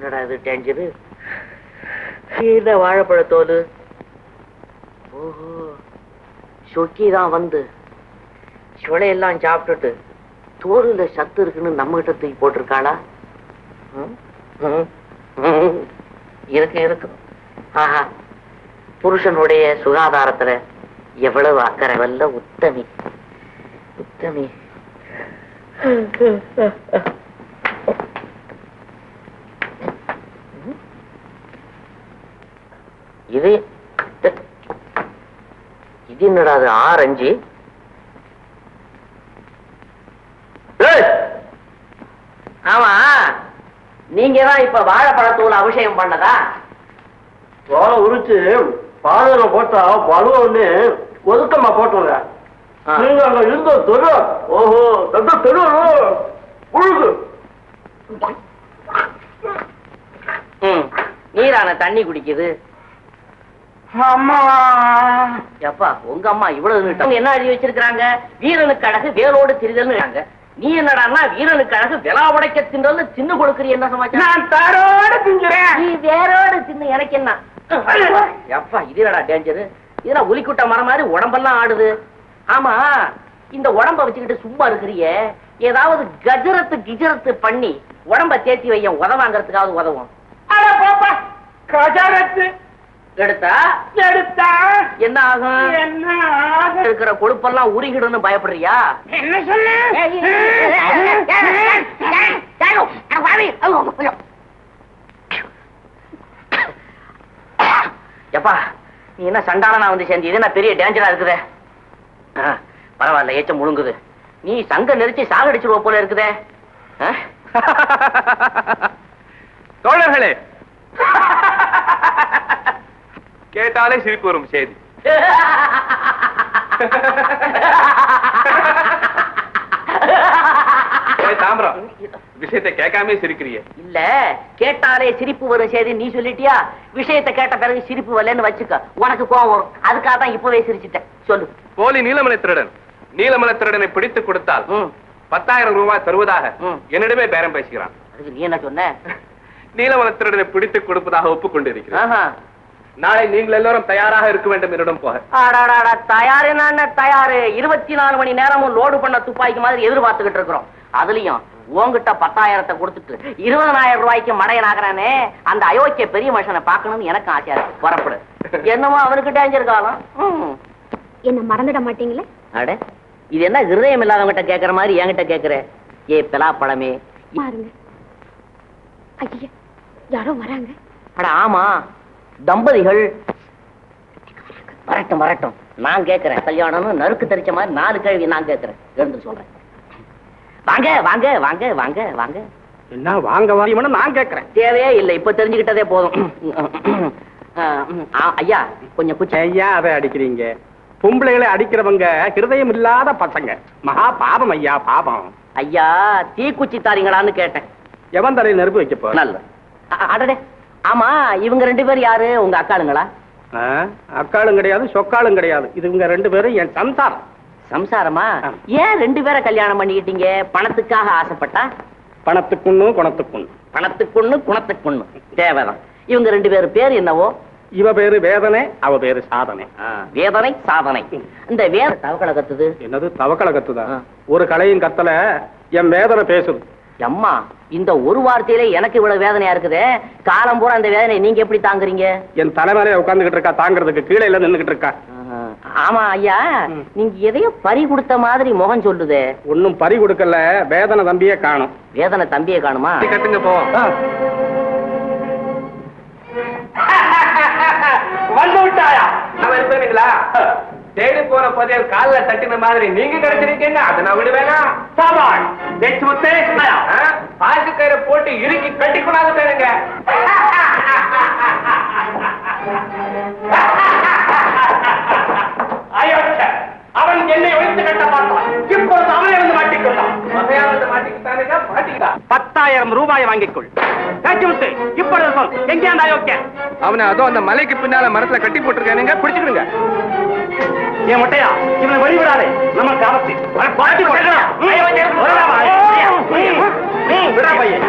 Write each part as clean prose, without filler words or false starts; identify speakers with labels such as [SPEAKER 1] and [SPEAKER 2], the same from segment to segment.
[SPEAKER 1] என்னடா இது டேஞ்சரு? வாழைப்பழத்தோடு ஓஹோ சொக்கிதான் வந்து சுளையெல்லாம் சாப்பிட்டுட்டு தோலுல சத்து இருக்குன்னு நம்ம கிட்ட தூக்கி போட்டிருக்காளா? இருக்கு இருக்கு. ஆஹா, புருஷனுடைய சுகாதாரத்துல எவ்வளவு அக்கறை வல்ல உத்தமி உத்தமி. இது இது என்னடா அது? ஆரஞ்சு. ஆமா, நீங்க தான் இப்ப வாழைப்பழத்தூள் அபிஷேகம் பண்ணதா?
[SPEAKER 2] தோலை உரிச்சு பாதல போட்டா பலுவன்னு ஒதுக்கமா போட்டுங்க. நீங்க அங்க இருந்த தொழு. ஓஹோ, தொழு உழுது.
[SPEAKER 1] நீரான தண்ணி குடிக்குது.
[SPEAKER 2] அம்மா
[SPEAKER 1] எப்பா உங்க அம்மா இவ்வளவு என்ன எழுதி வச்சிருக்காங்க? வீரனுக்கு அழகு வேரோடு திரிதல்னு. நீ என்னடான்னா வீரனுக்கு அழகு விலா உடைக்க தின்றன்னு தின்னு கொடுக்குறீ. என்ன சமாச்சாரம்? நான் தாரோட திங்குறேன், நீ வேரோடு தின்னு. எனக்கு என்ன எப்பா இதுடா டேஞ்சரு? இதெல்லாம் ஒலிக்குட்ட மரம் மாதிரி உடம்பெல்லாம் ஆடுது. ஆமா, இந்த உடம்ப வச்சுக்கிட்டு சும்மா இருக்கிறிய, ஏதாவது கஜரத்து கிஜரத்து பண்ணி உடம்ப தேத்தி வைய, உதவாங்கிறதுக்காவது உதவும்.
[SPEAKER 2] கஜரத்து
[SPEAKER 1] எடுத்தா என்ன ஆகும்? என்ன இருக்கிற கொழுப்பெல்லாம் உருகிடுன்னு பயப்படுறியா? என்ன சொல்லு? எப்பா நீ என்ன சண்டாளனா வந்து சேர்ந்து? இது என்ன பெரிய டேஞ்சரா இருக்குதே. பரவாயில்ல, ஏச்சம் முழுங்குது. நீ சங்க நெரிச்சு சாகடிச்சிருவ போல இருக்குதே.
[SPEAKER 3] தோழர்களே, கேட்டாலே சிரிப்பு வரும் செய்தி. தாம்பரம், விஷயத்தை கேட்காம சிரிக்கிறிய?
[SPEAKER 1] இல்ல, கேட்டாலே சிரிப்பு வரும் செய்தி நீ சொல்லிட்டியா? விஷயத்தை கேட்ட பிறகு சிரிப்பு வரலன்னு வச்சுக்க, உனக்கு கோவம் வரும். அதுக்காக தான் இப்பவே சிரிச்சுட்டேன். சொல்லு.
[SPEAKER 3] போலி நீலமலை திருடன் நீலமலை திருடனை பிடித்து கொடுத்தால் 10,000 ரூபாய் தருவதாக என்னிடமே பேரம் பேசுகிறான்.
[SPEAKER 1] அதுக்கு நீ என்ன சொன்ன?
[SPEAKER 3] நீலமலை திருடனை பிடித்து கொடுப்பதாக ஒப்புக்கொண்டிருக்கிறேன். நாளை நீங்கள் எல்லாரும் தயாராக இருக்க வேண்டும் என்னிடம் போக.
[SPEAKER 1] தயாரு தயாரு. 24 மணி நேரமும் லோடு பண்ண துப்பாக்கி மாதிரி எதிர்பார்த்துக்கிட்டு இருக்கிறோம். அதுலயும் உங்ககிட்ட 10,000 கொடுத்துட்டு 20,000 ரூபாய்க்கு மடையன் ஆகிறானே, அந்த அயோக்கிய பெரிய மனுஷனை பார்க்கணும்னு எனக்கு ஆசையா இருக்கு. புறப்படு. என்னமோ அவனுக்கு டேஞ்சர் காலம்.
[SPEAKER 4] என்ன மறந்துட மாட்டீங்களே?
[SPEAKER 1] அட, இது என்ன ஹிருதயம் இல்லாதவங்கிட்ட கேட்கற மாதிரி என்கிட்ட கேட்கிற? ஏ பெலா பழமே
[SPEAKER 4] பாருங்க. ஐயா, யாரோ வராங்க.
[SPEAKER 1] அட ஆமா, தம்பதிகள். வரட்டும் வரட்டும், நான் கேட்கிறேன். கல்யாணம்னு நறுக்கு தெரிச்ச மாதிரி 4 கேள்வி நான் கேட்கிறேன். எழுந்து சொல்றேன். வாங்க வாங்க வாங்க வாங்க வாங்க.
[SPEAKER 2] என்ன வாங்க வாங்க நான் கேட்கிறேன்?
[SPEAKER 1] தேவையே இல்லை, இப்ப தெரிஞ்சுக்கிட்டதே போதும். ஐயா கொஞ்சம் குச்சி.
[SPEAKER 2] ஐயா அதை அடிக்கிறீங்க? பொம்பளைகளை அடிக்கிறவங்க ஹிருதயம் இல்லாத பசங்க. மகா பாபம் ஐயா, பாபம்.
[SPEAKER 1] ஐயா தீக்குச்சி தாரீங்களான்னு கேட்டேன்.
[SPEAKER 2] எவன் தலையில் நெருப்பு வைக்க போ?
[SPEAKER 1] நல்ல. அடடே, ஆமா இவங்க 2 பேர் யாரு? உங்க அக்காளுங்களா?
[SPEAKER 2] அக்காளும் கிடையாது, சொக்காளும் கிடையாது. இது இவங்க 2 பேரும் என் சம்சாரம்.
[SPEAKER 1] சம்சாரமா? ஏன் 2 பேரை கல்யாணம் பண்ணிக்கிட்டீங்க? பணத்துக்காக ஆசைப்பட்டா?
[SPEAKER 2] பணத்துக்குன்னு குணத்துக்குன்னு.
[SPEAKER 1] பணத்துக்குன்னு குணத்துக்குன்னு தேவைதான். இவங்க 2 பேர் பேர் என்னவோ?
[SPEAKER 2] இவ பேரு வேதனை, அவ பேரு சாதனை.
[SPEAKER 1] வேதனை சாதனை. இந்த வேத தவக்கலை கத்துது.
[SPEAKER 2] என்னது தவக்கலை கத்துதா? ஒரு கலையும் கத்தல, என் வேதனை பேசுது.
[SPEAKER 1] அம்மா, இந்த ஒரு வார்த்தையில எனக்கு இவ்வளவு வேதனையா இருக்குதே. காலம் பூரா அந்த வேதனை நீங்க எப்படி தாங்குறீங்க?
[SPEAKER 2] என் தலைமையில உட்கார்ந்துகிட்டு இருக்கா, தாங்கிறதுக்கு கீழே இல்ல நின்னுகிட்டு இருக்கா.
[SPEAKER 1] ஆமா ஐயா, நீங்க எதையோ பறி கொடுத்த மாதிரி முகம் சொல்லுதே.
[SPEAKER 2] ஒன்னும் பறி கொடுக்கல, வேதனை தம்பியே காணும்.
[SPEAKER 1] வேதனை தம்பியே காணுமா?
[SPEAKER 3] கட்டுங்க போ.
[SPEAKER 2] வந்து விட்டாயா?
[SPEAKER 3] நம்ம இருப்பீங்களா? தேடி போன பதில் கால்ல தட்டின மாதிரி நீங்க கிடைச்சிருக்கீங்க. அதை நான் விடுவேனா?
[SPEAKER 2] சாபாஷ்.
[SPEAKER 3] பாசு கயிறை போட்டு இறுக்கி கட்டிக்கூடாது பேருங்க.
[SPEAKER 2] அவன் என்னை ஒழித்து கட்ட பார்த்தான். இப்பொழுது அவனை வந்து மாட்டிக்கொண்டான்.
[SPEAKER 3] மாட்டிக்கிட்டானுங்க, மாட்டிக்கிட்டா.
[SPEAKER 2] 10,000 ரூபாயை வாங்கிக்கொள். இப்பொழுது சொல், எங்கே அந்த அயோக்கியன்?
[SPEAKER 3] அவனை அதோ அந்த மலைக்கு பின்னால மரத்துல கட்டி போட்டிருக்கானுங்க, பிடிச்சுக்கிடுங்க.
[SPEAKER 2] ஏன் மொட்டையா, இவனை வழிவிடாதே, நமக்கு ஆபத்து. பாட்டி விடா பையன்.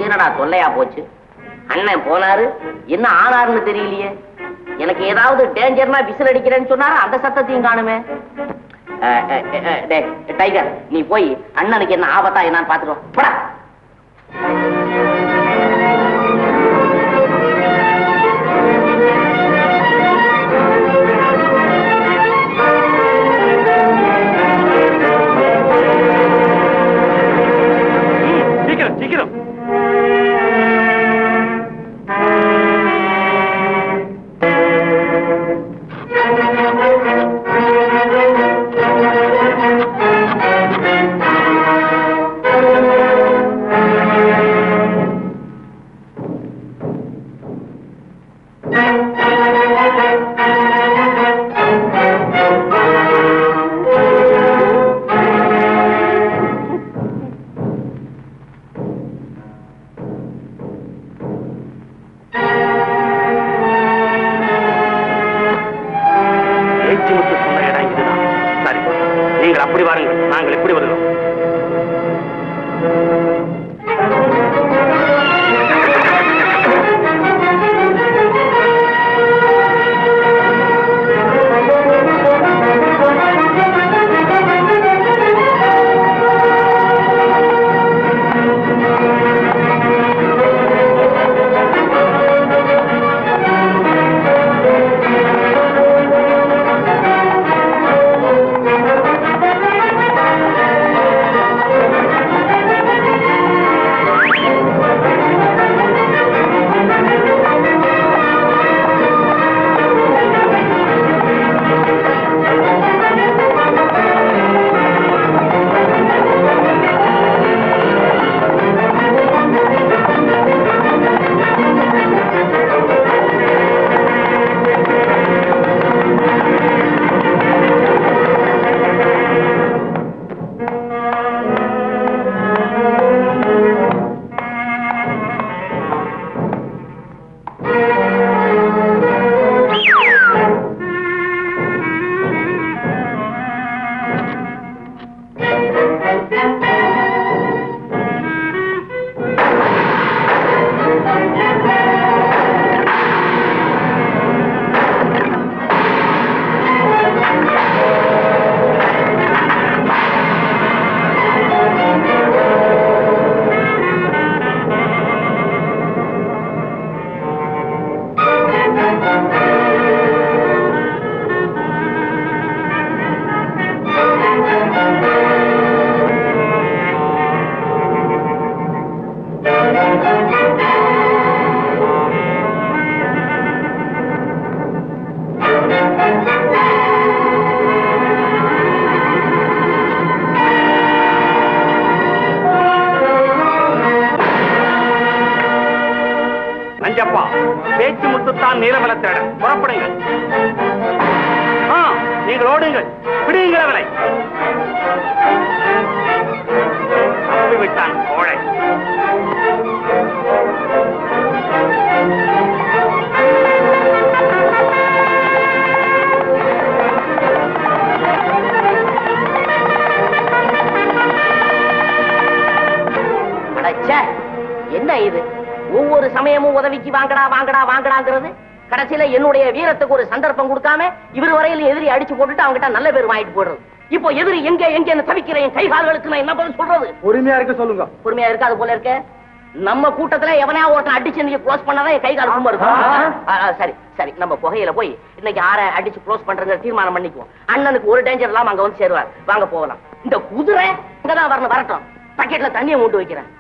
[SPEAKER 1] இதுக்கு என்னடா தொல்லையா போச்சு? அண்ணன் போனாரு, என்ன ஆனாருன்னு தெரியலையே. எனக்கு ஏதாவது டேஞ்சர்னா விசில் அடிக்கிறேன்னு சொன்னாரு, அந்த சத்தத்தையும் காணுமே. டைகர், நீ போய் அண்ணனுக்கு என்ன ஆபத்தா என்னன்னு பாத்துருவோம். போடா.
[SPEAKER 2] சீக்கிரம் சீக்கிரம். நீங்கள் அப்படி வாருங்கள், நாங்கள் எப்படி வருகிறோம்? நஞ்சப்பா, பேச்சு முத்துத்தான் நீலமலத்திடம். புறப்படுங்கள். நீங்கள் ஓடுங்கள், பிடிங்களவனை. விட்டான் கோழை.
[SPEAKER 1] என்ன இது? ஒவ்வொரு சமயமும் உதவிக்கு வாங்கடா வாங்கடா வாங்கடாங்கிறது. கடைசியில என்னுடைய வீரத்துக்கு ஒரு சந்தர்ப்பம் கொடுக்காம இவர் வரையில எதிரி அடிச்சு போட்டுட்டு அவங்ககிட்ட நல்ல பேர் வாங்கிட்டு போடுறது. இப்போ எதிரி எங்க எங்க தவிக்கிற என் கை கால்களுக்கு நான் என்ன பதில் சொல்றது?
[SPEAKER 2] பொறுமையா இருக்க சொல்லுங்க.
[SPEAKER 1] பொறுமையா இருக்காது போல இருக்க. நம்ம கூட்டத்துல எவனையா ஒருத்தன் அடிச்சு நீங்க க்ளோஸ் பண்ணாதான் என் கை கால் ரொம்ப இருக்கும். சரி சரி, நம்ம புகையில போய் இன்னைக்கு ஆற அடிச்சு க்ளோஸ் பண்றங்க தீர்மானம் பண்ணிக்குவோம். அண்ணனுக்கு ஒரு டேஞ்சர் இல்லாம அங்க வந்து சேருவார். வாங்க போகலாம். இந்த குதிரை இங்கதான் வரணும், வரட்டும். பக்கெட்ல தண்ணியை மூட்டு வைக்கிறேன்.